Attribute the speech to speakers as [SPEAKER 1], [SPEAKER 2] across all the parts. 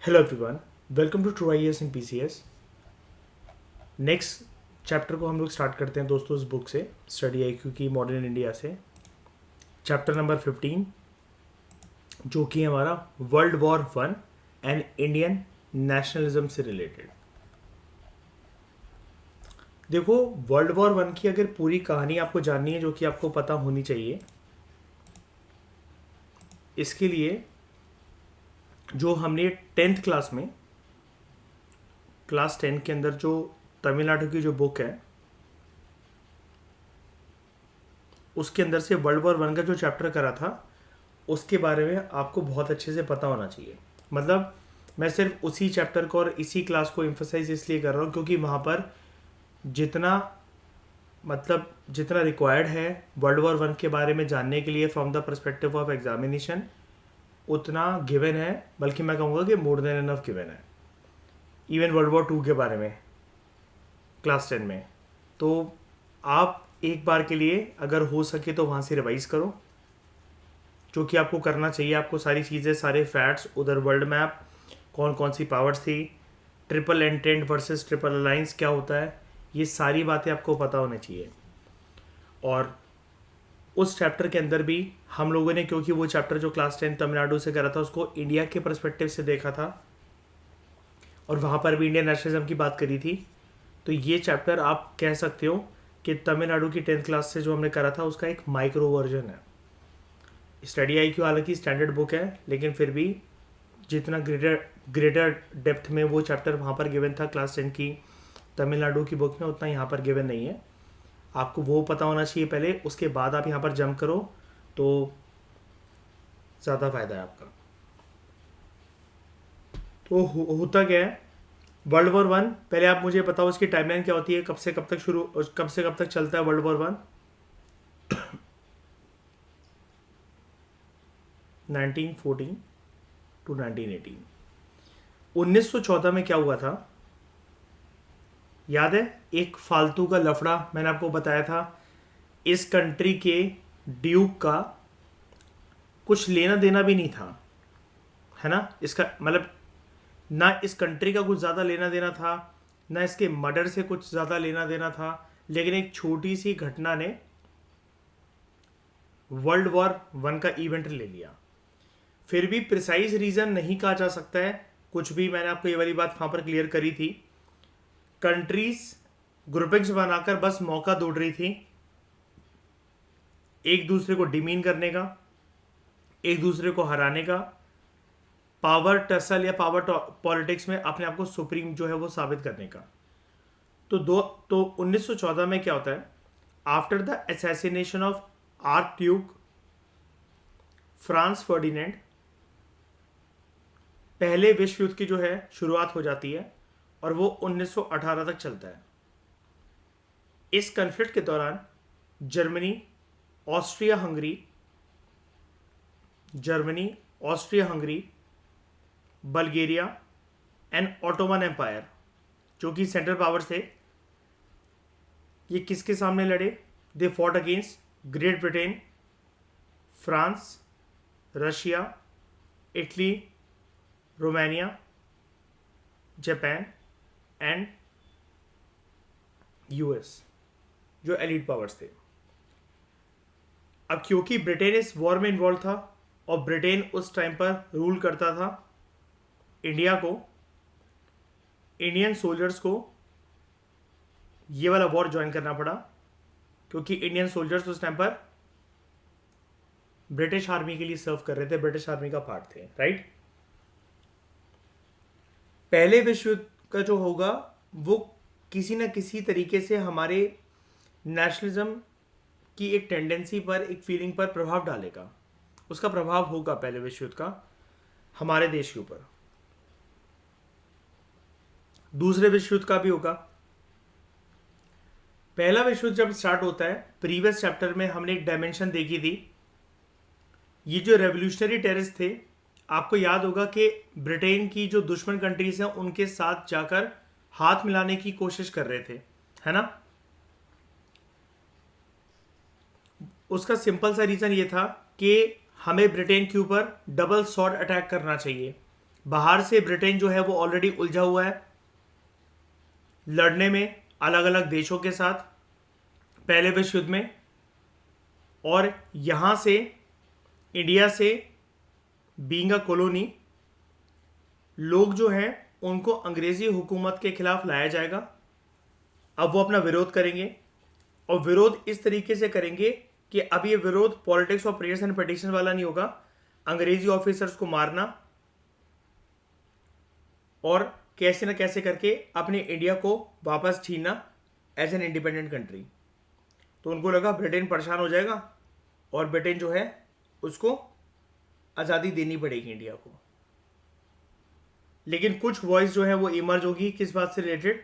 [SPEAKER 1] Hello everyone, welcome to true IAS in PCS. Next chapter को हम लोग start करते हैं दोस्तों इस बुक से, स्टडी आईक्यू की मॉडर्न इंडिया से। चैप्टर नंबर 15 जो कि हमारा world war one and Indian nationalism से रिलेटेड। देखो, वर्ल्ड वॉर वन की अगर पूरी कहानी आपको जाननी है, जो कि आपको पता होनी चाहिए, इसके लिए जो हमने 10th क्लास में, क्लास 10 के अंदर जो तमिलनाडु की जो बुक है उसके अंदर से वर्ल्ड वॉर वन का जो चैप्टर करा था उसके बारे में आपको बहुत अच्छे से पता होना चाहिए। मतलब मैं सिर्फ उसी चैप्टर को और इसी क्लास को एम्फोसाइज इसलिए कर रहा हूँ क्योंकि वहाँ पर जितना जितना रिक्वायर्ड है वर्ल्ड वॉर वन के बारे में जानने के लिए from the perspective of examination, उतना गिवन है, बल्कि मैं कहूँगा कि मोर देन इनफ गिवन है। इवन वर्ल्ड वॉर टू के बारे में क्लास 10 में, तो आप एक बार के लिए अगर हो सके तो वहाँ से रिवाइज़ करो, जो कि आपको करना चाहिए। आपको सारी चीज़ें, सारे फैक्ट्स, उधर वर्ल्ड मैप, कौन कौन सी पावर्स थी, ट्रिपल एंटेंट वर्सेस ट्रिपल अलाइंस क्या होता है, ये सारी बातें आपको पता होनी चाहिए। और उस चैप्टर के अंदर भी हम लोगों ने, क्योंकि वो चैप्टर जो क्लास 10 तमिलनाडु से करा था उसको इंडिया के परस्पेक्टिव से देखा था और वहाँ पर भी इंडियन नेशनलिज्म की बात करी थी, तो ये चैप्टर आप कह सकते हो कि तमिलनाडु की 10th क्लास से जो हमने करा था उसका एक माइक्रो वर्जन है। स्टडी आईक्यू हालांकि स्टैंडर्ड बुक है, लेकिन फिर भी जितना ग्रेटर डेप्थ में वो चैप्टर वहाँ पर गिवन था क्लास 10 की तमिलनाडु की बुक में, उतना यहाँ पर गिवन नहीं है। आपको वो पता होना चाहिए पहले, उसके बाद आप यहाँ पर जंप करो तो ज़्यादा फ़ायदा है आपका। तो होता क्या है वर्ल्ड वॉर वन, पहले आप मुझे बताओ इसकी टाइमलाइन क्या होती है, कब से कब तक चलता है वर्ल्ड वॉर वन। 1914 टू 1918। 1914 में क्या हुआ था याद है? एक फालतू का लफड़ा मैंने आपको बताया था। इस कंट्री के ड्यूक का कुछ लेना देना भी नहीं था, है ना। इसका मतलब ना इस कंट्री का कुछ ज़्यादा लेना देना था, ना इसके मर्डर से कुछ ज़्यादा लेना देना था, लेकिन एक छोटी सी घटना ने वर्ल्ड वॉर वन का इवेंट ले लिया। फिर भी प्रिसाइज रीज़न नहीं कहा जा सकता है कुछ भी, मैंने आपको ये वाली बात वहाँ पर क्लियर करी थी। कंट्रीज ग्रुपिंग्स बनाकर बस मौका ढूंढ रही थी एक दूसरे को डिमीन करने का, एक दूसरे को हराने का, पावर टसल या पावर पॉलिटिक्स में अपने आप को सुप्रीम जो है वो साबित करने का। तो 1914 में क्या होता है, after the assassination of arc Duke Franz Ferdinand, पहले विश्व युद्ध की जो है शुरुआत हो जाती है और वो 1918 तक चलता है। इस कन्फ्लिक्ट के दौरान Germany, Austria Hungary, Bulgaria and Ottoman empire, जो कि सेंट्रल पावर्स थे, ये किसके सामने लड़े? They fought against Great Britain, France, Russia, Italy, Romania, Japan and US, जो एलिट पावर्स थे। अब क्योंकि ब्रिटेन इस वॉर में इन्वॉल्व था और ब्रिटेन उस टाइम पर रूल करता था इंडिया को, इंडियन सोल्जर्स को ये वाला वॉर ज्वाइन करना पड़ा, क्योंकि इंडियन सोल्जर्स उस टाइम पर ब्रिटिश आर्मी के लिए सर्व कर रहे थे, ब्रिटिश आर्मी का पार्ट थे, राइट। पहले विश्व युद्ध का जो होगा वो किसी न किसी तरीके से हमारे नेशनलिज्म की एक टेंडेंसी पर, एक फीलिंग पर प्रभाव डालेगा। उसका प्रभाव होगा पहले विश्व युद्ध का हमारे देश के ऊपर, दूसरे विश्व युद्ध का भी होगा। पहला विश्व युद्ध जब स्टार्ट होता है, प्रीवियस चैप्टर में हमने एक डायमेंशन देखी थी, ये जो रेवोल्यूशनरी टेररिस्ट थे, आपको याद होगा कि ब्रिटेन की जो दुश्मन कंट्रीज हैं उनके साथ जाकर हाथ मिलाने की कोशिश कर रहे थे, है ना। उसका सिंपल सा रीज़न ये था कि हमें ब्रिटेन के ऊपर डबल सॉर्ड अटैक करना चाहिए। बाहर से ब्रिटेन जो है वो ऑलरेडी उलझा हुआ है लड़ने में अलग अलग देशों के साथ पहले विश्व युद्ध में, और यहाँ से इंडिया से बीइंग अ कॉलोनी लोग जो हैं उनको अंग्रेजी हुकूमत के खिलाफ लाया जाएगा। अब वो अपना विरोध करेंगे और विरोध इस तरीके से करेंगे कि अब ये विरोध पॉलिटिक्स और प्रेयर्स एंड पिटीशन वाला नहीं होगा, अंग्रेजी ऑफिसर्स को मारना और कैसे ना कैसे करके अपने इंडिया को वापस छीनना एज एन इंडिपेंडेंट कंट्री। तो उनको लगा ब्रिटेन परेशान हो जाएगा और ब्रिटेन जो है उसको आज़ादी देनी पड़ेगी इंडिया को। लेकिन कुछ वॉइस जो है वो इमर्ज होगी किस बात से रिलेटेड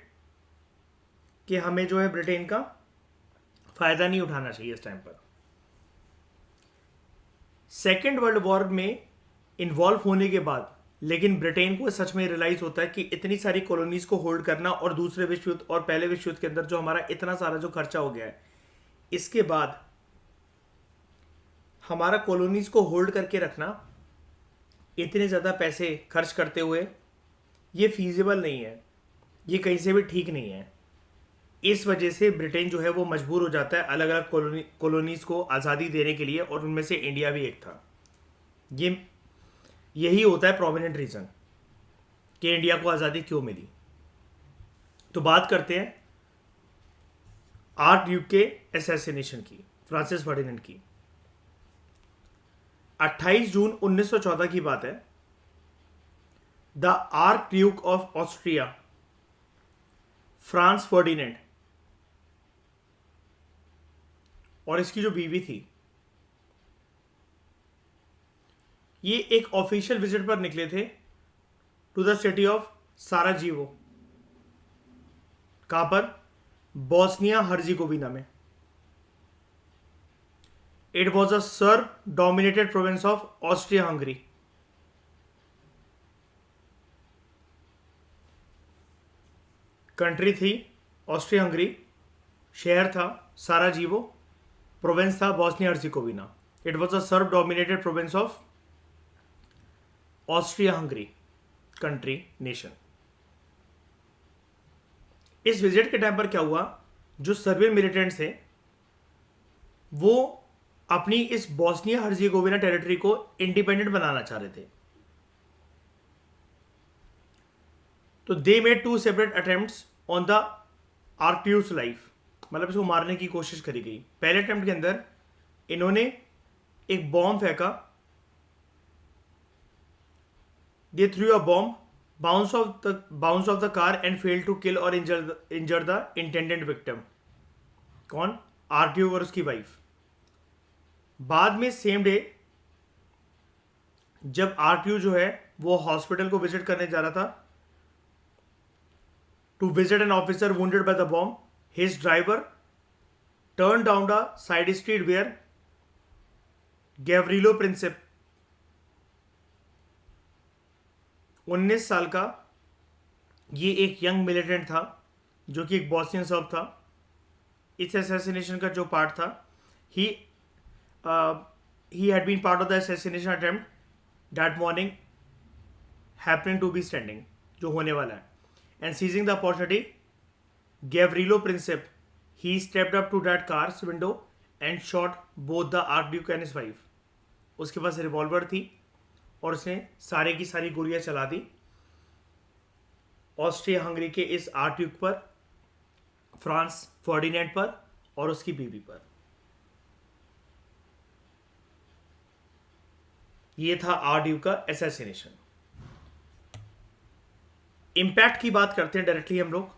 [SPEAKER 1] कि हमें जो है ब्रिटेन का फायदा नहीं उठाना चाहिए इस टाइम पर। सेकेंड वर्ल्ड वॉर में इन्वॉल्व होने के बाद लेकिन ब्रिटेन को सच में रियलाइज होता है कि इतनी सारी कॉलोनीज को होल्ड करना और दूसरे विश्व युद्ध और पहले विश्व युद्ध के अंदर जो हमारा इतना सारा जो खर्चा हो गया है, इसके बाद हमारा कॉलोनीज को होल्ड करके रखना इतने ज़्यादा पैसे खर्च करते हुए ये फीजिबल नहीं है, ये कहीं से भी ठीक नहीं है। इस वजह से ब्रिटेन जो है वो मजबूर हो जाता है अलग अलग कॉलोनीज को आज़ादी देने के लिए, और उनमें से इंडिया भी एक था। यही होता है प्रोमिनेंट रीज़न कि इंडिया को आज़ादी क्यों मिली। तो बात करते हैं आर्क ड्यूक के असैसिनेशन की, फ्रांसिस फर्डिनेंड की। 28 जून 1914 की बात है। The arc Duke of Austria Franz Ferdinand और इसकी जो बीवी थी, ये एक ऑफिशियल विजिट पर निकले थे to the city of Sarajevo. कहां पर? बॉस्निया हर्जिगोविना में। It was a Serb dominated province of Austria Hungary. Country थी ऑस्ट्रिया हंगरी, शहर था साराजीवो, प्रोविंस था Bosnia Herzegovina. It was a Serb dominated province of Austria Hungary country nation. इस visit के time पर क्या हुआ, जो सर्बियन मिलिटेंट्स थे वो अपनी इस बॉस्निया हर्जिगोविना टेरिटरी को इंडिपेंडेंट बनाना चाह रहे थे। तो they made 2 separate attempts on the archduke's life, मतलब इसको मारने की कोशिश करी गई। पहले अटेम्प्ट के अंदर इन्होंने एक बॉम्ब फेंका, they threw a bomb, bounce off the car and fail to kill और इंजर द इंटेंडेड विक्टिम। कौन? आर्कड्यूक और उसकी वाइफ। बाद में सेम डे जब आर्कड्यूक जो है वो हॉस्पिटल को विजिट करने जा रहा था to visit an officer wounded by the bomb, his driver turned down the side street where Gavrilo Princip, 19 साल का ये एक यंग मिलिटेंट था जो कि एक बॉस्नियन सर्ब था। इस असैसिनेशन का जो पार्ट था, he had been part of the assassination attempt that morning happening to be standing, जो होने वाला है। And seizing the opportunity, Gavrilo Princip, he stepped up to that car's window and shot both the Archduke and his wife. उसके पास revolver थी और उसने सारे की सारी गोलियां चला दी ऑस्ट्रिया हंगरी के इस आर्कड्यूक पर, फ्रांस फर्डिनेंड पर और उसकी बीवी पर। यह था आर्कड्यूक का असैसिनेशन। इम्पैक्ट की बात करते हैं डायरेक्टली हम लोग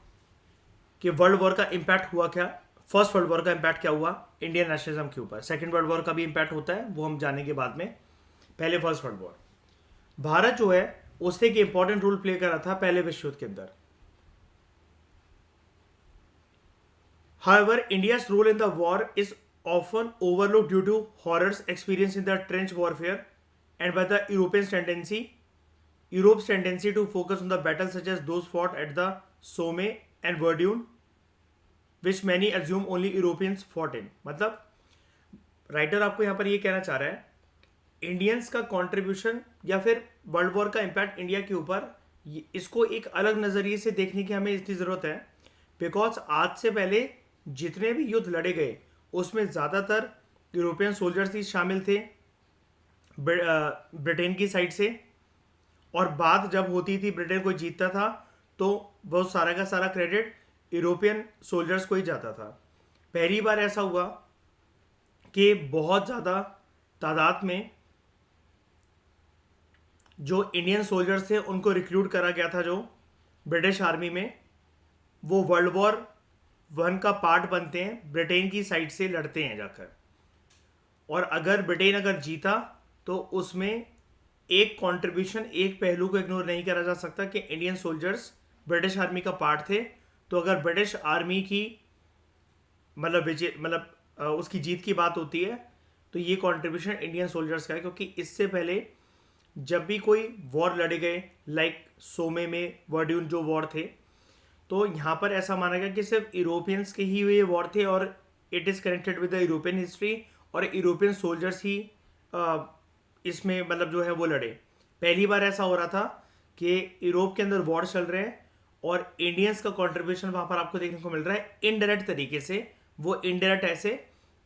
[SPEAKER 1] कि वर्ल्ड वॉर का इम्पैक्ट हुआ क्या। फर्स्ट वर्ल्ड वॉर का इम्पैक्ट क्या हुआ इंडियन नेशनलिज्म के ऊपर। सेकेंड वर्ल्ड वॉर का भी इम्पैक्ट होता है, वो हम जानेंगे बाद में। पहले फर्स्ट वर्ल्ड वॉर, भारत जो है उसने एक इंपॉर्टेंट रोल प्ले करा था पहले विश्व युद्ध के अंदर। However, India's role in the war is often overlooked due to horrors experienced in the trench warfare and by the Europe's tendency to focus on the battles such as those fought at the Somme and Verdun, which many assume only Europeans fought in। मतलब writer आपको यहाँ पर ये कहना चाह रहा है, Indians का कंट्रीब्यूशन या फिर वर्ल्ड वॉर का इम्पैक्ट इंडिया के ऊपर, इसको एक अलग नज़रिए से देखने की हमें इतनी ज़रूरत है, बिकॉज आज से पहले जितने भी युद्ध लड़े गए उसमें ज़्यादातर यूरोपियन सोल्जर्स ही शामिल थे ब्रिटेन की साइड से। और बात जब होती थी ब्रिटेन को जीतता था तो वो सारा का सारा क्रेडिट यूरोपियन सोल्जर्स को ही जाता था। पहली बार ऐसा हुआ कि बहुत ज़्यादा तादाद में जो इंडियन सोल्जर्स थे उनको रिक्रूट करा गया था जो ब्रिटिश आर्मी में, वो वर्ल्ड वॉर 1 का पार्ट बनते हैं, ब्रिटेन की साइड से लड़ते हैं जाकर। और अगर ब्रिटेन अगर जीता तो उसमें एक कंट्रीब्यूशन, एक पहलू को इग्नोर नहीं करा जा सकता कि इंडियन सोल्जर्स ब्रिटिश आर्मी का पार्ट थे। तो अगर ब्रिटिश आर्मी की मतलब विजय उसकी जीत की बात होती है तो ये कंट्रीब्यूशन इंडियन सोल्जर्स का है, क्योंकि इससे पहले जब भी कोई वॉर लड़े गए लाइक सोमे में वर्ड्यून जो वॉर थे, तो यहाँ पर ऐसा माना गया कि सिर्फ यूरोपियंस के ही ये वॉर थे और it is connected with the European history, और यूरोपियन सोल्जर्स ही इसमें जो है वो लड़े। पहली बार ऐसा हो रहा था कि यूरोप के अंदर वॉर चल रहे हैं और इंडियंस का कंट्रीब्यूशन वहाँ पर आपको देखने को मिल रहा है इनडायरेक्ट तरीके से। वो इनडायरेक्ट ऐसे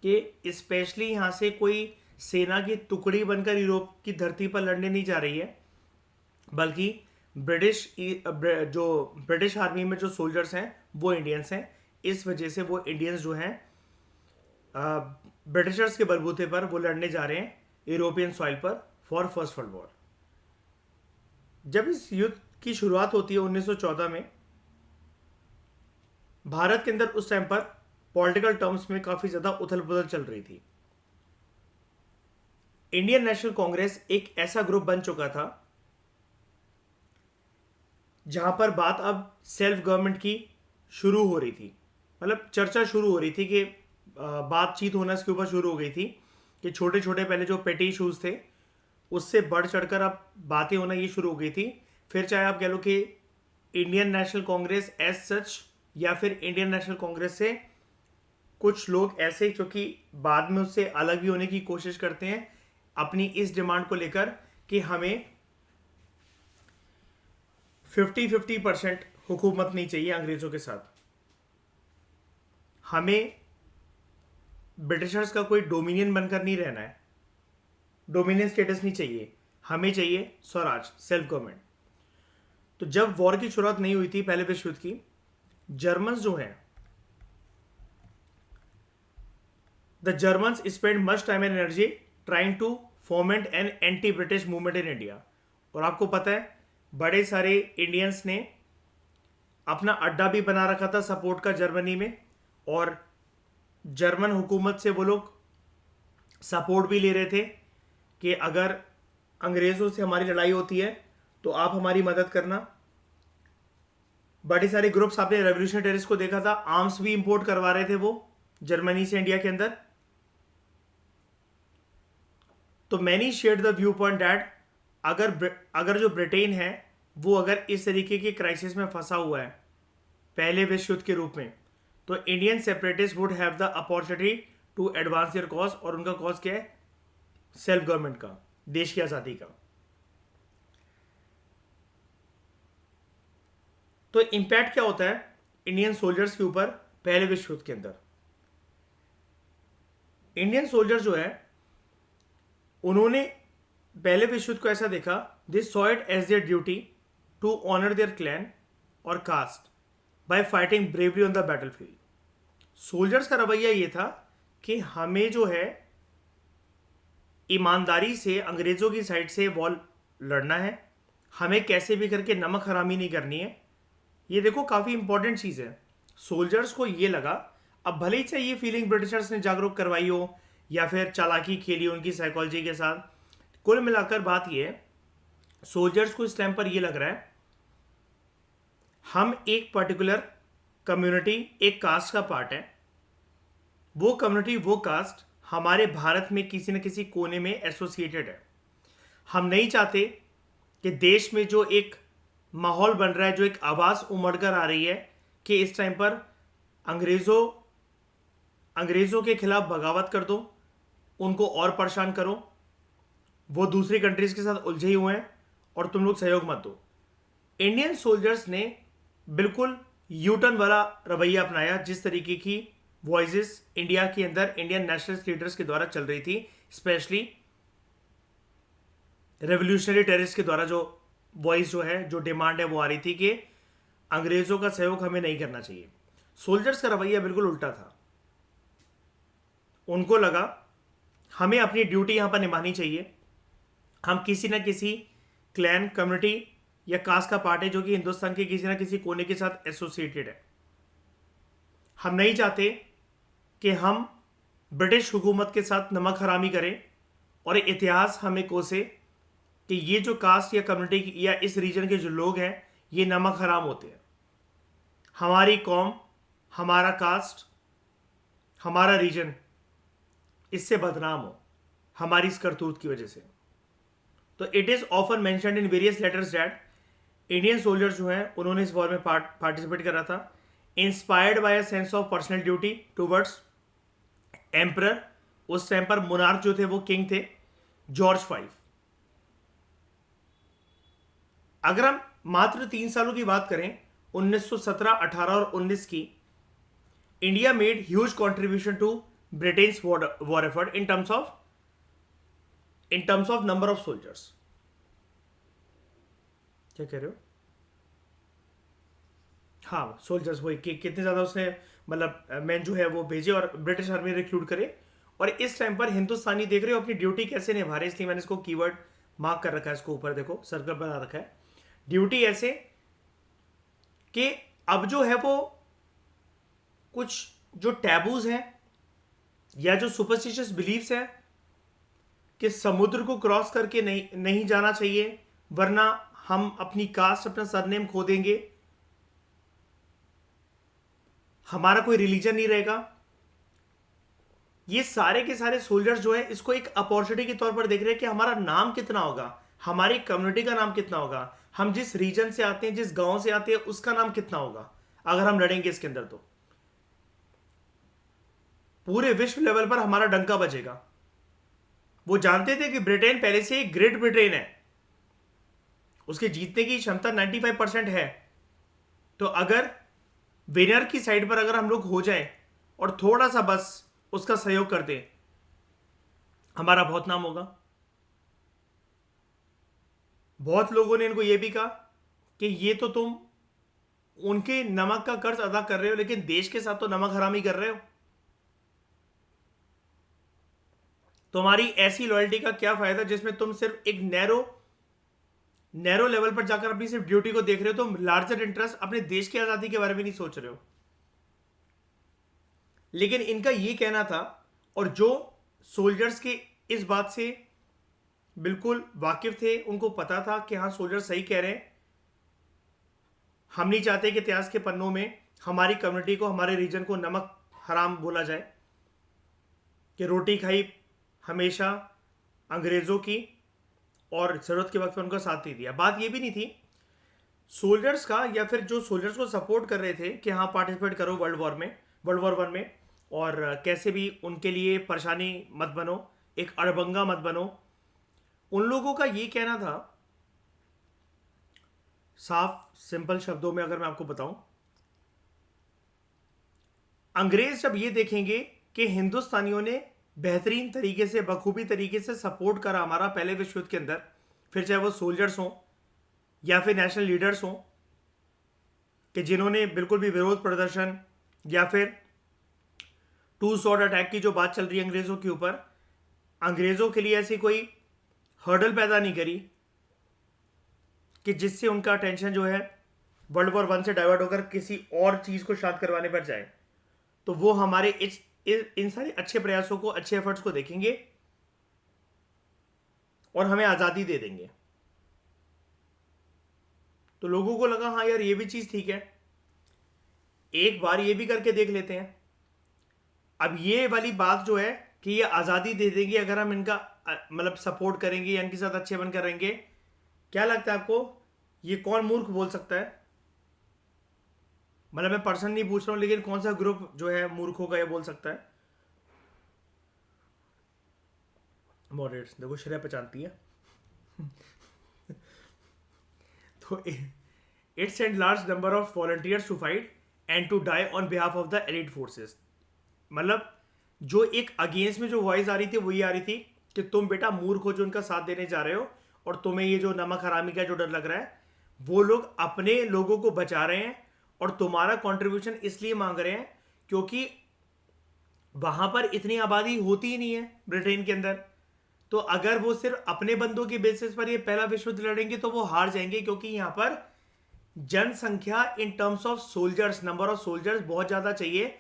[SPEAKER 1] कि स्पेशली यहाँ से कोई सेना की टुकड़ी बनकर यूरोप की धरती पर लड़ने नहीं जा रही है, बल्कि जो ब्रिटिश आर्मी में जो सोल्जर्स हैं वो इंडियंस हैं। इस वजह से वो इंडियंस जो हैं ब्रिटिशर्स के बलबूते पर वो लड़ने जा रहे हैं यूरोपियन सॉइल पर फॉर फर्स्ट वर्ल्ड वॉर। जब इस युद्ध की शुरुआत होती है 1914 में, भारत के अंदर उस टाइम पर पॉलिटिकल टर्म्स में काफी ज्यादा उथल पुथल चल रही थी। इंडियन नेशनल कांग्रेस एक ऐसा ग्रुप बन चुका था जहां पर बात अब सेल्फ गवर्नमेंट की शुरू हो रही थी, चर्चा शुरू हो रही थी कि बातचीत होना इसके ऊपर शुरू हो गई थी कि छोटे छोटे पहले जो पेटी इशूज थे उससे बढ़ चढ़कर अब बातें होना ये शुरू हो गई थी। फिर चाहे आप कह लो कि इंडियन नेशनल कांग्रेस एज सच या फिर इंडियन नेशनल कांग्रेस से कुछ लोग ऐसे जो कि बाद में उससे अलग भी होने की कोशिश करते हैं अपनी इस डिमांड को लेकर कि हमें 50-50% हुकूमत नहीं चाहिए अंग्रेजों के साथ, हमें ब्रिटिशर्स का कोई डोमिनियन बनकर नहीं रहना है, डोमिनियन स्टेटस नहीं चाहिए, हमें चाहिए स्वराज, सेल्फ गवर्नमेंट। तो जब वॉर की शुरुआत नहीं हुई थी पहले विश्व युद्ध की, जर्मन्स जो हैं, the Germans spend much time and energy trying to foment an anti British movement in India. और आपको पता है बड़े सारे इंडियंस ने अपना अड्डा भी बना रखा था सपोर्ट का जर्मनी में, और जर्मन हुकूमत से वो लोग सपोर्ट भी ले रहे थे कि अगर अंग्रेज़ों से हमारी लड़ाई होती है तो आप हमारी मदद करना। बड़े सारे ग्रुप्स आपने रेवोल्यूशनरी टेररिस्ट को देखा था, आर्म्स भी इंपोर्ट करवा रहे थे वो जर्मनी से इंडिया के अंदर। तो many shared the view point that अगर जो ब्रिटेन है वो अगर इस तरीके के क्राइसिस में फंसा हुआ है पहले विश्व युद्ध के रूप में, तो Indian separatist would have the opportunity to advance their cause. और उनका कॉज क्या है? सेल्फ गवर्नमेंट का, देश की आजादी का। तो इंपैक्ट क्या होता है इंडियन सोल्जर्स के ऊपर पहले विश्व युद्ध के अंदर? इंडियन सोल्जर्स जो है उन्होंने पहले विश्व युद्ध को ऐसा देखा, they saw it as their duty to honour their clan और caste by fighting bravely on the battlefield. Soldiers का रवैया ये था कि हमें जो है ईमानदारी से अंग्रेजों की साइड से वॉर लड़ना है, हमें कैसे भी करके नमक हरामी नहीं करनी है। ये देखो काफी इंपॉर्टेंट चीज है। सोल्जर्स को ये लगा, अब भले ही चाहे ये फीलिंग ब्रिटिशर्स ने जागरूक करवाई हो या फिर चालाकी खेली उनकी साइकोलॉजी के साथ, कुल मिलाकर बात ये है सोल्जर्स को इस टाइम पर ये लग रहा है हम एक पर्टिकुलर कम्युनिटी, एक कास्ट का पार्ट है, वो कम्युनिटी, वो कास्ट हमारे भारत में किसी न किसी कोने में एसोसिएटेड है। हम नहीं चाहते कि देश में जो एक माहौल बन रहा है, जो एक आवाज़ उमड़ कर आ रही है कि इस टाइम पर अंग्रेज़ों के खिलाफ बगावत कर दो, उनको और परेशान करो, वो दूसरी कंट्रीज़ के साथ उलझे ही हुए हैं और तुम लोग सहयोग मत दो। इंडियन सोल्जर्स ने बिल्कुल यूटर्न वाला रवैया अपनाया, जिस तरीके की वॉइसेस इंडिया के अंदर इंडियन नेशनलिस्ट लीडर्स के द्वारा चल रही थी, स्पेशली रेवोल्यूशनरी टेररिस्ट के द्वारा जो वॉइस जो है, जो डिमांड है, वो आ रही थी कि अंग्रेजों का सहयोग हमें नहीं करना चाहिए। सोल्जर्स का रवैया बिल्कुल उल्टा था। उनको लगा हमें अपनी ड्यूटी यहां पर निभानी चाहिए। हम किसी ना किसी क्लैन, कम्युनिटी या कास्ट का पार्ट है जो कि हिंदुस्तान के किसी ना किसी कोने के साथ एसोसिएटेड है। हम नहीं चाहते कि हम ब्रिटिश हुकूमत के साथ नमक हरामी करें और इतिहास हमें कोसे कि ये जो कास्ट या कम्युनिटी या इस रीजन के जो लोग हैं ये नमक हराम होते हैं। हमारी कौम, हमारा कास्ट, हमारा रीजन इससे बदनाम हो हमारी इस करतूत की वजह से। तो it is often mentioned in various letters that Indian soldiers जो हैं उन्होंने इस वॉर में पार्टिसिपेट करा था, inspired by a sense of personal duty towards emperor. उस टाइम पर मोनार्क जो थे वो किंग थे, जॉर्ज 5। अगर हम मात्र 3 सालों की बात करें, 1917, 18 और 19 की, India made huge contribution to Britain's war effort in terms of number of soldiers. क्या कह रहे हो? हाँ, सोल्जर्स वही कि कितने ज़्यादा उसने मतलब मैन जो है वो भेजे और ब्रिटिश आर्मी रिक्रूट करे। और इस टाइम पर हिंदुस्तानी देख रहे हो अपनी ड्यूटी कैसे निभा रहे हैं, इसलिए मैंने इसको कीवर्ड मार्क कर रखा है। इसको ऊपर देखो, सर्कल बना रखा है। ड्यूटी ऐसे कि अब जो है वो कुछ जो टैबूज हैं या जो सुपरस्टिशियस बिलीफ्स हैं कि समुद्र को क्रॉस करके नहीं नहीं जाना चाहिए, वरना हम अपनी कास्ट, अपना सरनेम खो देंगे, हमारा कोई रिलीजन नहीं रहेगा। ये सारे के सारे सोल्जर्स जो है इसको एक अपॉर्चुनिटी के तौर पर देख रहे हैं कि हमारा नाम कितना होगा, हमारी कम्युनिटी का नाम कितना होगा, हम जिस रीजन से आते हैं, जिस गांव से आते हैं, उसका नाम कितना होगा अगर हम लड़ेंगे इसके अंदर। तो पूरे विश्व लेवल पर हमारा डंका बजेगा। वो जानते थे कि ब्रिटेन पहले से एक ग्रेट ब्रिटेन है, उसके जीतने की क्षमता 95% है। तो अगर विनर की साइड पर अगर हम लोग हो जाए और थोड़ा सा बस उसका सहयोग कर दें, हमारा बहुत नाम होगा। बहुत लोगों ने इनको यह भी कहा कि ये तो तुम उनके नमक का कर्ज अदा कर रहे हो, लेकिन देश के साथ तो नमक हरामी कर रहे हो। तुम्हारी ऐसी लॉयल्टी का क्या फायदा जिसमें तुम सिर्फ एक नैरो लेवल पर जाकर अपनी सिर्फ ड्यूटी को देख रहे हो, तुम लार्जर इंटरेस्ट अपने देश की आजादी के बारे में नहीं सोच रहे हो। लेकिन इनका ये कहना था, और जो सोल्जर्स के इस बात से बिल्कुल वाकिफ थे, उनको पता था कि हाँ सोल्जर सही कह रहे हैं, हम नहीं चाहते कि इतिहास के पन्नों में हमारी कम्युनिटी को, हमारे रीजन को नमक हराम बोला जाए, कि रोटी खाई हमेशा अंग्रेज़ों की और ज़रूरत के वक्त पर उनका साथ नहीं दिया। बात ये भी नहीं थी सोल्जर्स का, या फिर जो सोल्जर्स को सपोर्ट कर रहे थे कि हाँ पार्टिसिपेट करो वर्ल्ड वॉर 1 में, और कैसे भी उनके लिए परेशानी मत बनो, एक अड़बंगा मत बनो। उन लोगों का ये कहना था, साफ सिंपल शब्दों में अगर मैं आपको बताऊं, अंग्रेज जब ये देखेंगे कि हिंदुस्तानियों ने बेहतरीन तरीके से, बखूबी तरीके से सपोर्ट करा हमारा पहले विश्व युद्ध के अंदर, फिर चाहे वो सोल्जर्स हों या फिर नेशनल लीडर्स हों, कि जिन्होंने बिल्कुल भी विरोध प्रदर्शन या फिर टू स्वॉर्ड अटैक की जो बात चल रही है अंग्रेजों के ऊपर, अंग्रेजों के लिए ऐसी कोई हर्डल पैदा नहीं करी कि जिससे उनका अटेंशन जो है वर्ल्ड वॉर 1 से डाइवर्ट होकर किसी और चीज को शांत करवाने पर जाए। तो वो हमारे इन सारे अच्छे प्रयासों को, अच्छे एफर्ट्स को देखेंगे और हमें आजादी दे देंगे। तो लोगों को लगा हाँ यार ये भी चीज ठीक है, एक बार ये भी करके देख लेते हैं। अब ये वाली बात जो है कि ये आजादी दे देंगे अगर हम इनका मतलब सपोर्ट करेंगे या इनके साथ अच्छे बनकर रहेंगे, क्या लगता है आपको ये कौन मूर्ख बोल सकता है? मतलब मैं पर्सन नहीं पूछ रहा हूं, लेकिन कौन सा ग्रुप जो है मूर्ख होगा ये बोल सकता है? मॉडरेट्स देखो, श्रेया पहचानती है। तो it send large number of volunteers to fight and to die on behalf of the elite forces. मतलब जो एक अगेंस्ट में जो वॉइस आ रही थी वो ये आ रही थी कि तुम बेटा मूर्ख हो जो उनका साथ देने जा रहे हो, और तुम्हें ये जो नमक हरामी का जो डर लग रहा है, वो लोग अपने लोगों को बचा रहे हैं और तुम्हारा कंट्रीब्यूशन इसलिए मांग रहे हैं क्योंकि वहां पर इतनी आबादी होती ही नहीं है ब्रिटेन के अंदर। तो अगर वो सिर्फ अपने बंदों के बेसिस पर ये पहला विश्व युद्ध लड़ेंगे तो वो हार जाएंगे, क्योंकि यहां पर जनसंख्या इन terms of soldiers, number of soldiers बहुत ज्यादा चाहिए,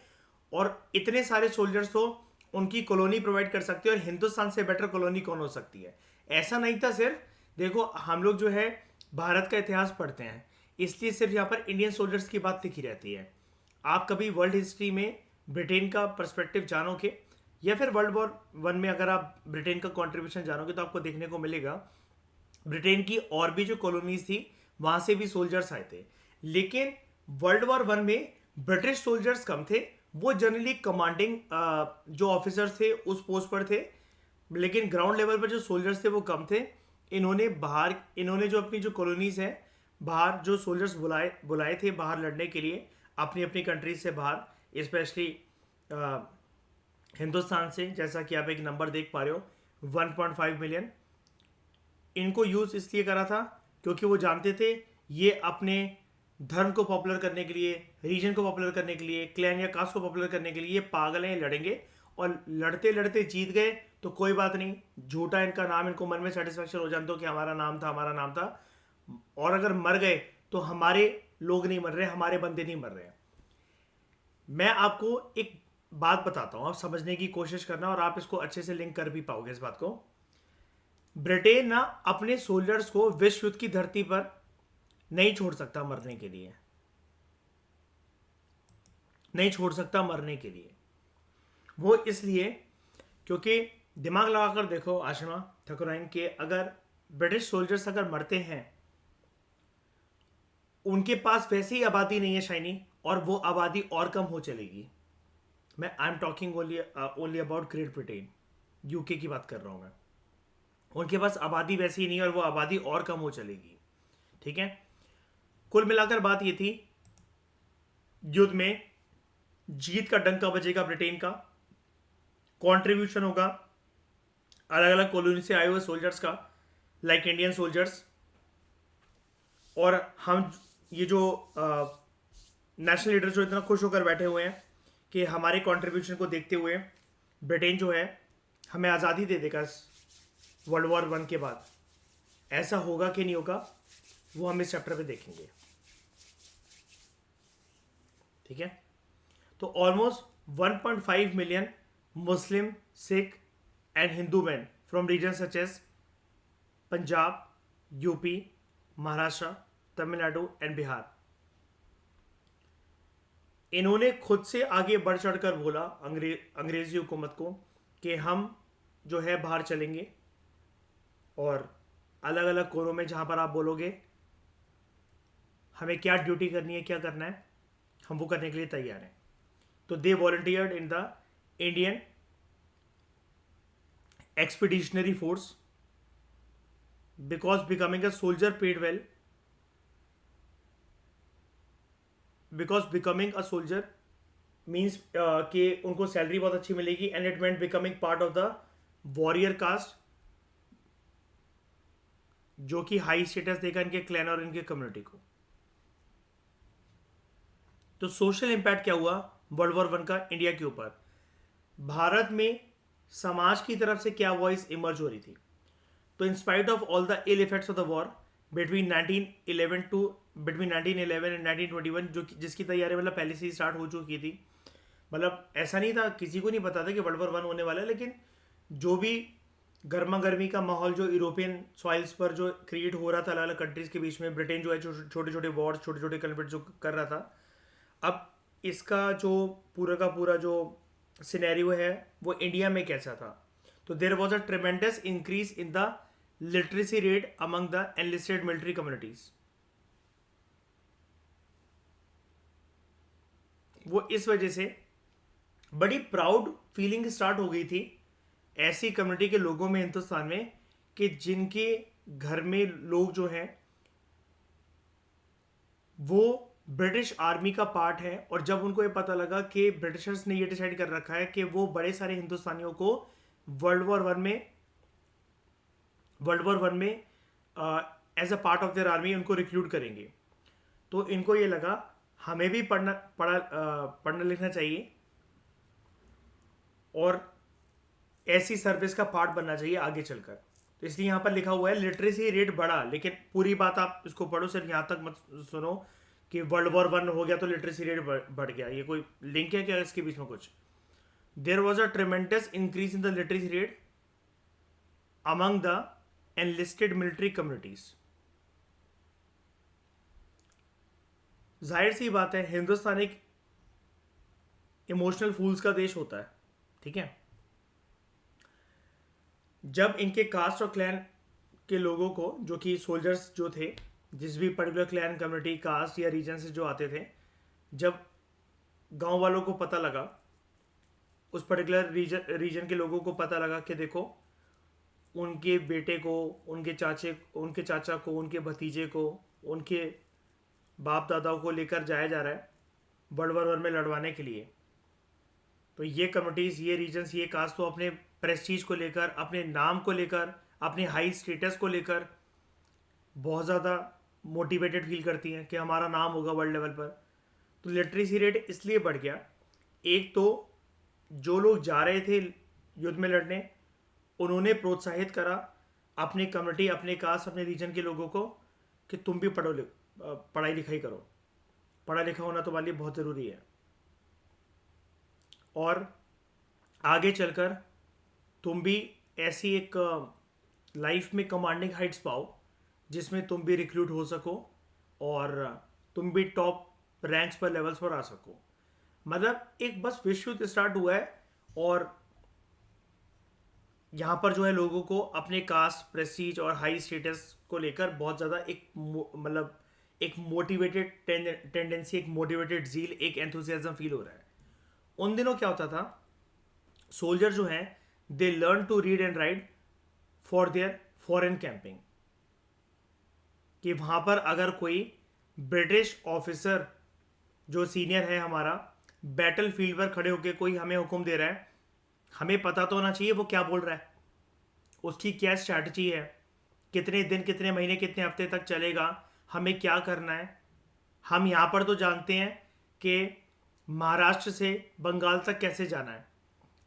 [SPEAKER 1] और इतने सारे सोल्जर्स तो उनकी कॉलोनी प्रोवाइड कर सकती है, और हिंदुस्तान से बेटर कॉलोनी कौन हो सकती है। ऐसा नहीं था सिर्फ, देखो हम लोग जो है भारत का इतिहास पढ़ते हैं, इसलिए सिर्फ यहाँ पर इंडियन सोल्जर्स की बात लिखी रहती है। आप कभी वर्ल्ड हिस्ट्री में ब्रिटेन का पर्सपेक्टिव जानोगे, या फिर वर्ल्ड वॉर वन में अगर आप ब्रिटेन का कंट्रीब्यूशन जानोगे, तो आपको देखने को मिलेगा ब्रिटेन की और भी जो कॉलोनीज थी वहां से भी सोल्जर्स आए थे। लेकिन वर्ल्ड वॉर वन में ब्रिटिश सोल्जर्स कम थे, वो जनरली कमांडिंग जो ऑफिसर्स थे उस पोस्ट पर थे, लेकिन ग्राउंड लेवल पर जो सोल्जर्स थे वो कम थे। इन्होंने जो अपनी जो कॉलोनीज है बाहर जो सोल्जर्स बुलाए बुलाए थे बाहर लड़ने के लिए अपनी अपनी कंट्रीज से बाहर, स्पेशली हिंदुस्तान से, जैसा कि आप एक नंबर देख पा रहे हो 1.5 मिलियन। इनको यूज इसलिए करा था क्योंकि वो जानते थे ये अपने धर्म को पॉपुलर करने के लिए, रीजन को पॉपुलर करने के लिए, क्लैन या कास्ट को पॉपुलर करने के लिए ये पागल हैं, लड़ेंगे, और लड़ते लड़ते जीत गए तो कोई बात नहीं, झूठा इनका नाम, इनको मन में सेटिस्फेक्शन हो जाता हो कि हमारा नाम था, हमारा नाम था, और अगर मर गए तो हमारे लोग नहीं मर रहे, हमारे बंदे नहीं मर रहे। मैं आपको एक बात बताता हूं, आप समझने की कोशिश करना और आप इसको अच्छे से लिंक कर भी पाओगे इस बात को। ब्रिटेन ना अपने सोल्जर्स को विश्व युद्ध की धरती पर नहीं छोड़ सकता मरने के लिए, नहीं छोड़ सकता मरने के लिए। वो इसलिए क्योंकि दिमाग लगाकर देखो आशिमा ठकुराइन के, अगर ब्रिटिश सोल्जर्स अगर मरते हैं, उनके पास वैसे ही आबादी नहीं है शाइनी, और वो आबादी और कम हो चलेगी। मैं I am talking only about great Britain, UK की बात कर रहा हूं मैं। उनके पास आबादी वैसी ही नहीं है और वो आबादी और कम हो चलेगी। ठीक है, कुल मिलाकर बात ये थी, युद्ध में जीत का डंका बजेगा ब्रिटेन का, कंट्रीब्यूशन होगा अलग अलग कॉलोनी से आए हुए सोल्जर्स का, लाइक इंडियन सोल्जर्स, और हम ये जो नेशनल लीडर जो इतना खुश होकर बैठे हुए हैं कि हमारे कंट्रीब्यूशन को देखते हुए ब्रिटेन जो है हमें आज़ादी दे देगा वर्ल्ड वॉर वन के बाद। ऐसा होगा कि नहीं होगा वो हम इस चैप्टर पे देखेंगे। ठीक है, तो almost 1.5 million Muslim, Sikh and Hindu man from region such as Punjab, UP, Maharashtra, Tamil Nadu and Bihar, इन्होंने खुद से आगे बढ़ चढ़कर बोला अंग्रेजी हुकूमत को कि हम जो है बाहर चलेंगे, और अलग अलग कोनों में जहां पर आप बोलोगे हमें क्या ड्यूटी करनी है, क्या करना है, हम वो करने के लिए तैयार हैं। तो they volunteered in the Indian expeditionary force because becoming a soldier paid well, because becoming a soldier means कि उनको सैलरी बहुत अच्छी मिलेगी, and it meant becoming part of the warrior caste, जो कि हाई स्टेटस देगा इनके क्लैन और इनके कम्युनिटी को। तो सोशल इंपैक्ट क्या हुआ वर्ल्ड वॉर वन का इंडिया के ऊपर? भारत में समाज की तरफ से क्या वॉइस इमर्ज हो रही थी? तो in spite of all the ill effects of the war between 1911 and 1921, जो जिसकी तैयारी मतलब पहले से ही स्टार्ट हो चुकी थी, मतलब ऐसा नहीं था, किसी को नहीं पता था कि वर्ल्ड वॉर वन होने वाला है, लेकिन जो भी गर्मा गर्मी का माहौल जो यूरोपियन सॉइल्स पर जो क्रिएट हो रहा था अलग अलग कंट्रीज के बीच में, ब्रिटेन जो है छोटे छोटे वॉर्स, छोटे छोटे कन्फ्लिक्ट जो कर रहा था, अब इसका जो पूरा का पूरा जो सिनेरियो है वो इंडिया में कैसा था? तो there was a tremendous increase in the literacy rate among the enlisted military communities. वो इस वजह से बड़ी प्राउड फीलिंग स्टार्ट हो गई थी ऐसी कम्युनिटी के लोगों में हिंदुस्तान में, कि जिनके घर में लोग जो हैं वो ब्रिटिश आर्मी का पार्ट है, और जब उनको ये पता लगा कि ब्रिटिशर्स ने ये डिसाइड कर रखा है कि वो बड़े सारे हिंदुस्तानियों को वर्ल्ड वॉर वन में वर्ल्ड वॉर वन में as a part of their army उनको रिक्रूट करेंगे, तो इनको ये लगा हमें भी पढ़ना लिखना चाहिए और ऐसी सर्विस का पार्ट बनना चाहिए आगे चलकर। तो इसलिए यहाँ पर लिखा हुआ है लिटरेसी रेट बढ़ा, लेकिन पूरी बात आप इसको पढ़ो, सिर्फ यहाँ तक मत सुनो कि वर्ल्ड वॉर वन हो गया तो लिटरेसी रेट बढ़ गया। ये कोई लिंक है क्या इसके बीच में कुछ? There was a tremendous increase in the literacy rate among the enlisted military communities. जाहिर सी बात है, हिंदुस्तान एक इमोशनल फूल्स का देश होता है, ठीक है। जब इनके कास्ट और क्लैन के लोगों को, जो कि सोल्जर्स जो थे, जिस भी पर्टिकुलर क्लैन कम्युनिटी कास्ट या रीजन से जो आते थे, जब गांव वालों को पता लगा, उस पर्टिकुलर रीजन के लोगों को पता लगा कि देखो उनके बेटे को, उनके चाचा को, उनके भतीजे को, उनके बाप दादाओं को लेकर जाया जा रहा है वर्ल्ड वॉर वन में लड़वाने के लिए, तो ये कम्युनिटीज़, ये रीजन्स, ये कास्ट तो अपने प्रेस्टीज को लेकर, अपने नाम को लेकर, अपने हाई स्टेटस को लेकर बहुत ज़्यादा मोटिवेटेड फील करती हैं कि हमारा नाम होगा वर्ल्ड लेवल पर। तो लिटरेसी रेट इसलिए बढ़ गया, एक तो जो लोग जा रहे थे युद्ध में लड़ने, उन्होंने प्रोत्साहित करा अपनी कम्युनिटी, अपने कास्ट, अपने रीजन के लोगों को कि तुम भी पढ़ाई लिखाई करो, पढ़ा लिखा होना तुम्हारे लिए बहुत ज़रूरी है, और आगे चलकर तुम भी ऐसी एक लाइफ में कमांडिंग हाइट्स पाओ जिसमें तुम भी रिक्रूट हो सको और तुम भी टॉप रैंक्स पर, लेवल्स पर आ सको। मतलब एक बस विश्व युद्ध स्टार्ट हुआ है और यहाँ पर जो है लोगों को अपने कास्ट, प्रेस्टीज और हाई स्टेटस को लेकर बहुत ज़्यादा एक मोटिवेटेड टेंडेंसी, एक मोटिवेटेड जील, एक एंथुसियाज्म फील हो रहा है। उन दिनों क्या होता था, सोल्जर जो हैं they learn to read and write for their foreign camping, कि वहां पर अगर कोई ब्रिटिश ऑफिसर जो सीनियर है हमारा, बैटल फील्ड पर खड़े होकर कोई हमें हुक्म दे रहा है, हमें पता तो होना चाहिए वो क्या बोल रहा है, उसकी क्या स्ट्रैटेजी है, कितने दिन, कितने महीने, कितने हफ्ते तक चलेगा, हमें क्या करना है। हम यहाँ पर तो जानते हैं कि महाराष्ट्र से बंगाल तक कैसे जाना है,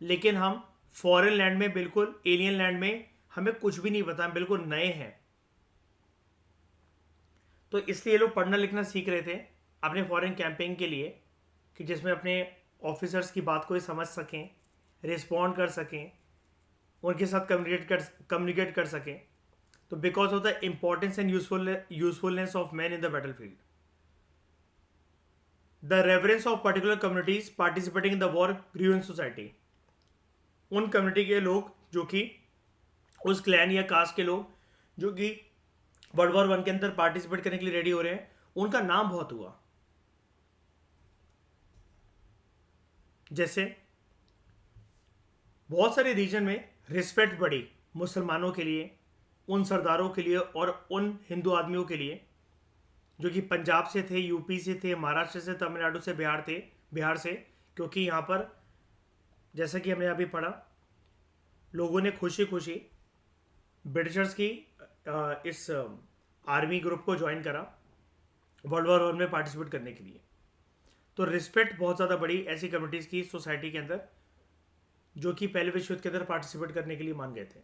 [SPEAKER 1] लेकिन हम फॉरेन लैंड में, बिल्कुल एलियन लैंड में, हमें कुछ भी नहीं पता, हम बिल्कुल नए हैं। तो इसलिए लोग पढ़ना लिखना सीख रहे थे अपने फॉरेन कैंपेन के लिए, कि जिसमें अपने ऑफिसर्स की बात को ही समझ सकें, रिस्पॉन्ड कर सकें, उनके साथ कम्युनिकेट कर सकें। तो because of the importance and usefulness of man in the battle field, the reverence of particular communities participating in the war grew in society. उन कम्युनिटी के लोग जो कि, उस क्लैन या कास्ट के लोग जो कि वर्ल्ड वॉर वन के अंदर पार्टिसिपेट करने के लिए रेडी हो रहे हैं, उनका नाम बहुत हुआ। जैसे बहुत सारे रीजन में रिस्पेक्ट बढ़ी मुसलमानों के लिए, उन सरदारों के लिए और उन हिंदू आदमियों के लिए जो कि पंजाब से थे, यूपी से थे, महाराष्ट्र से, तमिलनाडु से, बिहार से, क्योंकि यहाँ पर जैसा कि हमने अभी पढ़ा, लोगों ने खुशी खुशी ब्रिटिशर्स की इस आर्मी ग्रुप को ज्वाइन करा वर्ल्ड वॉर वन में पार्टिसिपेट करने के लिए। तो रिस्पेक्ट बहुत ज़्यादा बढ़ी ऐसी कम्युनिटीज़ की सोसाइटी के अंदर जो कि पहले विश्व युद्ध के अंदर पार्टिसिपेट करने के लिए मान गए थे।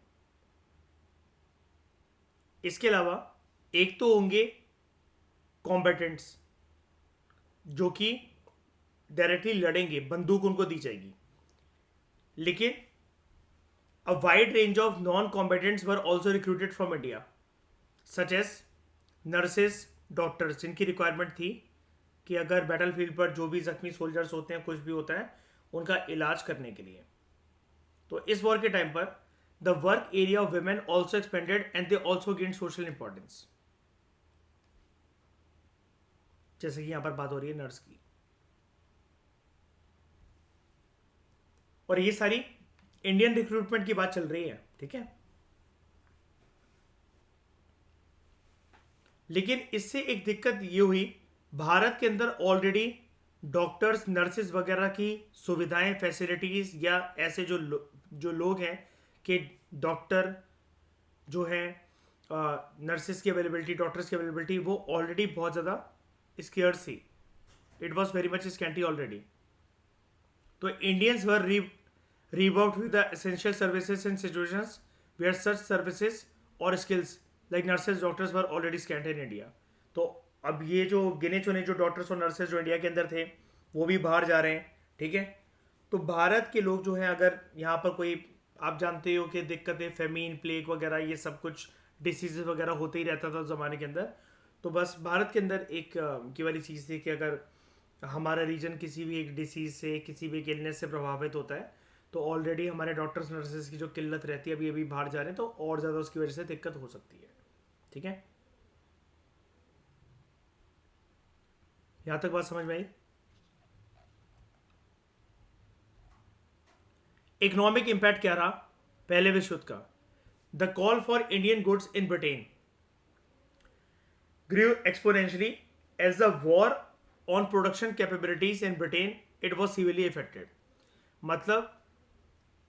[SPEAKER 1] इसके अलावा एक तो होंगे कॉम्बेटेंट्स जो कि डायरेक्टली लड़ेंगे, बंदूक उनको दी जाएगी, लेकिन a wide range of non combatants were also recruited from India, such as nurses, doctors, जिनकी रिक्वायरमेंट थी कि अगर बैटल फील्ड पर जो भी जख्मी सोल्जर्स होते हैं, कुछ भी होता है, उनका इलाज करने के लिए। तो इस वॉर के टाइम पर the work area of women also expanded and they also gain social importance, जैसे कि यहां पर बात हो रही है नर्स की। और ये सारी इंडियन रिक्रूटमेंट की बात चल रही है, ठीक है। लेकिन इससे एक दिक्कत ये हुई भारत के अंदर ऑलरेडी डॉक्टर्स नर्सेज वगैरह की सुविधाएं फैसिलिटीज या ऐसे जो लोग हैं कि डॉक्टर जो हैं नर्सेज की अवेलेबिलिटी डॉक्टर्स की अवेलेबिलिटी वो ऑलरेडी बहुत ज़्यादा स्केयर्स थी. It was very much scanty already. तो Indians were reworked with the essential services in situations where such services or skills like nurses doctors were already scant in India. तो अब ये जो गिने चुने जो डॉक्टर्स और नर्सेज जो इंडिया के अंदर थे वो भी बाहर जा रहे हैं. ठीक है. तो भारत के लोग जो हैं अगर यहाँ पर कोई आप जानते हो कि दिक्कतें फेमीन प्लेग वगैरह ये सब कुछ डिसीज वगैरह होते ही रहता था उस ज़माने के अंदर. तो बस भारत के अंदर एक की वाली चीज़ थी कि अगर हमारा रीजन किसी भी एक डिसीज से किसी भी एक इलनेस से प्रभावित होता है तो ऑलरेडी हमारे डॉक्टर्स नर्सेज की जो किल्लत रहती है अभी अभी बाहर जा रहे हैं तो और ज़्यादा उसकी वजह से दिक्कत हो सकती है. ठीक है. यहां तक बात समझ में आई. इकोनॉमिक इंपैक्ट क्या रहा पहले विश्व युद्ध का. The call for Indian goods in Britain grew exponentially as the war on production capabilities in Britain it was severely affected. मतलब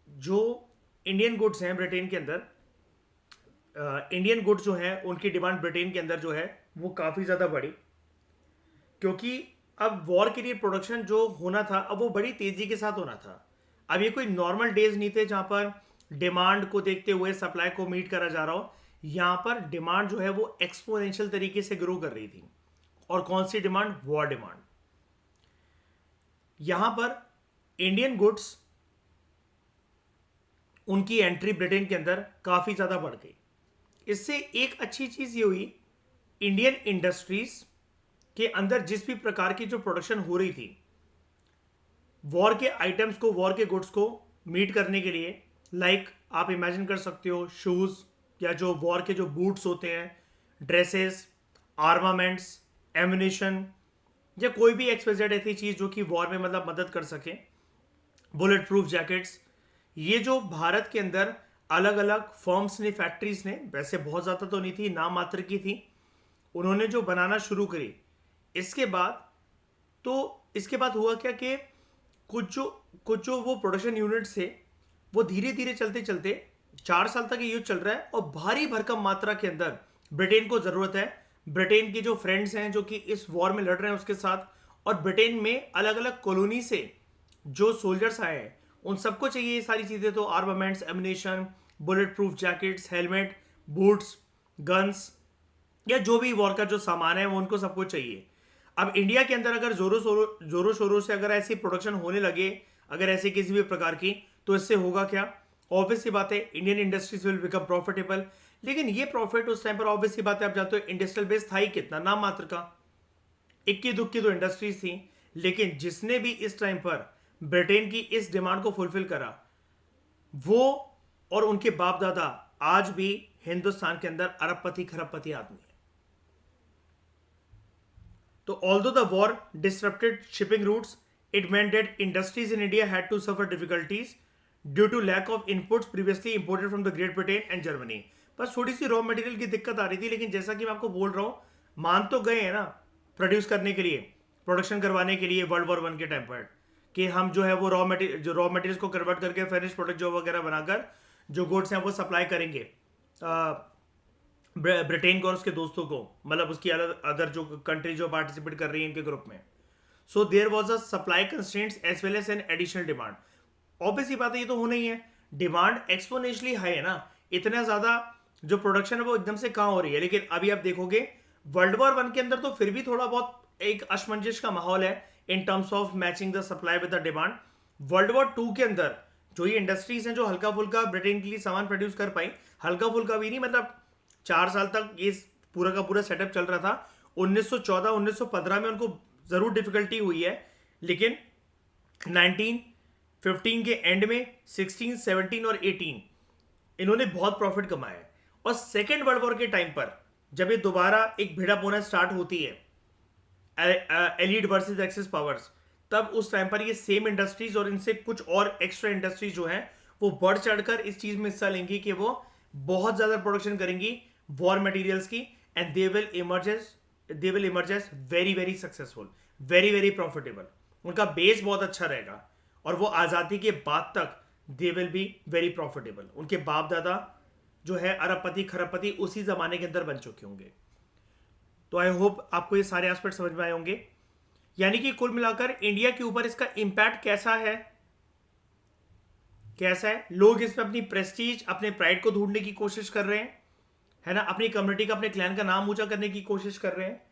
[SPEAKER 1] जो इंडियन गुड्स हैं ब्रिटेन के अंदर इंडियन गुड्स जो हैं उनकी डिमांड ब्रिटेन के अंदर जो है वो काफ़ी ज़्यादा बढ़ी क्योंकि अब वॉर के लिए प्रोडक्शन जो होना था अब वो बड़ी तेज़ी के साथ होना था. अब ये कोई नॉर्मल डेज नहीं थे जहाँ पर डिमांड को देखते हुए सप्लाई को मीट करा जा रहा हो. यहाँ पर डिमांड जो है वो एक्सपोनेंशियल तरीके से ग्रो कर रही थी. और कौन सी डिमांड? War demand. यहां पर इंडियन गुड्स उनकी एंट्री ब्रिटेन के अंदर काफी ज्यादा बढ़ गई. इससे एक अच्छी चीज ये हुई इंडियन इंडस्ट्रीज के अंदर जिस भी प्रकार की जो प्रोडक्शन हो रही थी वॉर के आइटम्स को वॉर के गुड्स को मीट करने के लिए लाइक आप इमेजिन कर सकते हो शूज या जो वॉर के जो बूट्स होते हैं ड्रेसेस आर्मामेंट्स एम्यूनिशन या कोई भी एक्सपेक्टेड ऐसी चीज़ जो कि वॉर में मतलब मदद कर सके बुलेट प्रूफ जैकेट्स ये जो भारत के अंदर अलग अलग फर्म्स ने फैक्ट्रीज ने वैसे बहुत ज़्यादा तो नहीं थी नाम मात्र की थी उन्होंने जो बनाना शुरू करी. इसके बाद हुआ क्या कि कुछ जो वो प्रोडक्शन यूनिट्स थे वो धीरे धीरे चलते चलते 4 साल तक ये युद्ध चल रहा है और भारी भरकम मात्रा के अंदर ब्रिटेन को जरूरत है. ब्रिटेन के जो फ्रेंड्स हैं जो कि इस वॉर में लड़ रहे हैं उसके साथ और ब्रिटेन में अलग अलग कॉलोनी से जो सोल्जर्स आए हैं उन सबको चाहिए ये सारी चीजें. तो armaments ammunition bullet proof jackets helmet boots guns या जो भी वॉर का जो सामान है वो उनको सबको चाहिए. अब इंडिया के अंदर अगर जोरों शोरों से अगर ऐसी प्रोडक्शन होने लगे अगर ऐसे किसी भी प्रकार की तो इससे होगा क्या. ऑब्वियस सी बात है Indian industries will become profitable. लेकिन ये प्रॉफिट उस टाइम पर ऑब्वियस सी बात है आप जानते हो इंडस्ट्रियल बेस था ही कितना नाम मात्र का. इक्की दुक्की तो इंडस्ट्रीज थी लेकिन जिसने भी इस टाइम पर ब्रिटेन की इस डिमांड को फुलफिल करा वो और उनके बाप दादा आज भी हिंदुस्तान के अंदर अरबपति खरबपति आदमी है. तो although the war disrupted shipping routes it meant that industries in India had to suffer difficulties due to lack of inputs previously imported from the Great Britain and Germany. बस थोड़ी सी रॉ मटेरियल की दिक्कत आ रही थी लेकिन जैसा कि मैं आपको बोल रहा हूं मान तो गए हैं ना प्रोड्यूस करने के लिए प्रोडक्शन करवाने के लिए वर्ल्ड वॉर 1 के टाइम पर कि हम जो है वो रॉ मटेरियल्स को कन्वर्ट करके फिनिश प्रोडक्ट जो वगैरह बनाकर जो गुड्स हैं वो सप्लाई करेंगे ब्रिटेन को और उसके दोस्तों को मतलब उसकी अदर जो कंट्री जो पार्टिसिपेट कर रही है इनके ग्रुप में. So there was a supply constraints as well as an additional demand. Obvious ही बात है ये तो होना ही है. डिमांड एक्सपोनेंशियली हाई है ना इतना ज्यादा जो प्रोडक्शन है वो एकदम से कहां हो रही है. लेकिन अभी आप देखोगे वर्ल्ड वॉर 1 के अंदर तो फिर भी थोड़ा बहुत एक असमंजस का माहौल है इन terms of matching the supply with the demand. World war 2 के अंदर जो ये इंडस्ट्रीज हैं जो हल्का फुल्का ब्रिटेन के लिए सामान प्रोड्यूस कर पाई हल्का फुल्का भी नहीं मतलब 4 साल तक ये पूरा का पूरा सेटअप चल रहा था. 1914-1915 में उनको जरूर डिफिकल्टी हुई है लेकिन 1915 के एंड में 16, 17 और 18 इन्होंने बहुत प्रॉफिट कमाया है. और सेकेंड वर्ल्ड वॉर के टाइम पर जब ये दोबारा एक भिड़प होना स्टार्ट होती है एलीट वर्सेस एक्सेस पावर्स तब उस टाइम पर ये सेम इंडस्ट्रीज और इनसे कुछ और एक्स्ट्रा इंडस्ट्रीज जो हैं वो बढ़ चढ़कर इस चीज में हिस्सा लेंगी कि वो बहुत ज्यादा प्रोडक्शन करेंगी वॉर मटेरियल्स की and they will emerge as they will emerge as very very successful, very very profitable. उनका बेस बहुत अच्छा रहेगा और वो आज़ादी के बाद तक they will be very profitable. उनके बाप दादा जो है अरबपति खरबपति उसी जमाने के अंदर बन चुके होंगे। तो आई होप आपको ये सारे एस्पेक्ट समझ में आए होंगे। यानी कि कुल मिलाकर इंडिया के ऊपर इसका इंपैक्ट कैसा है, कैसा है, लोग इसमें अपनी प्रेस्टीज अपने प्राइड को ढूंढने की कोशिश कर रहे हैं, है ना, अपनी कम्युनिटी का अपने क्लैन का नाम ऊंचा करने की कोशिश कर रहे हैं।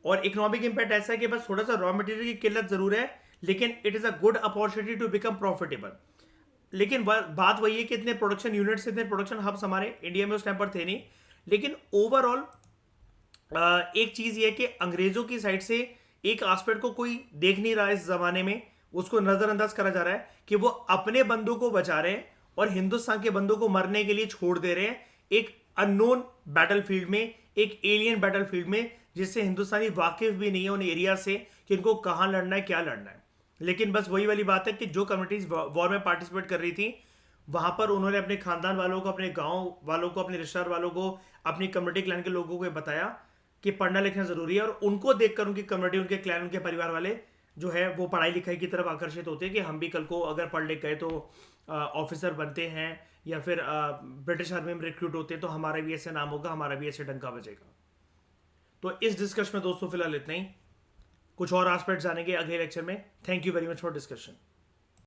[SPEAKER 1] और इकोनॉमिक इंपैक्ट ऐसा है कि बस थोड़ा सा रॉ मटेरियल की किल्लत जरूर है, लेकिन it is a good opportunity to become profitable. लेकिन बात वही है कि इतने प्रोडक्शन यूनिट्स, इतने प्रोडक्शन हब्स हमारे इंडिया में उस टाइम पर थे नहीं। लेकिन ओवरऑल एक चीज ये है कि अंग्रेजों की साइड से एक एस्पेक्ट को कोई देख नहीं रहा है इस जमाने में, उसको नजरअंदाज करा जा रहा है कि वो अपने बंदों को बचा रहे हैं और हिंदुस्तान के बंदों को मरने के लिए छोड़ दे रहे हैं एक अननोन बैटलफील्ड में, एक एलियन बैटलफील्ड में, जिससे हिंदुस्तानी वाकिफ भी नहीं है उन एरिया से कि इनको कहां लड़ना है, क्या लड़ना है। लेकिन बस वही वाली बात है कि जो कम्युनिटीज वॉर में पार्टिसिपेट कर रही थी वहां पर उन्होंने अपने खानदान वालों को, अपने गांव वालों को, अपने रिश्तेदार वालों को, अपनी कम्युनिटी क्लैन के लोगों को बताया कि पढ़ना लिखना जरूरी है। और उनको देखकर उनकी कम्युनिटी, उनके क्लैन, उनके परिवार वाले जो है वो पढ़ाई लिखाई की तरफ आकर्षित होते हैं कि हम भी कल को अगर पढ़ लिख गए तो ऑफिसर बनते हैं या फिर ब्रिटिश आर्मी में रिक्रूट होते हैं तो हमारा भी ऐसे नाम होगा, हमारा भी ऐसे डंका बजेगा। तो इस डिस्कशन में दोस्तों फिलहाल इतना ही। कुछ और एस्पेक्ट जानेंगे अगले लेक्चर में। Thank you very much for discussion.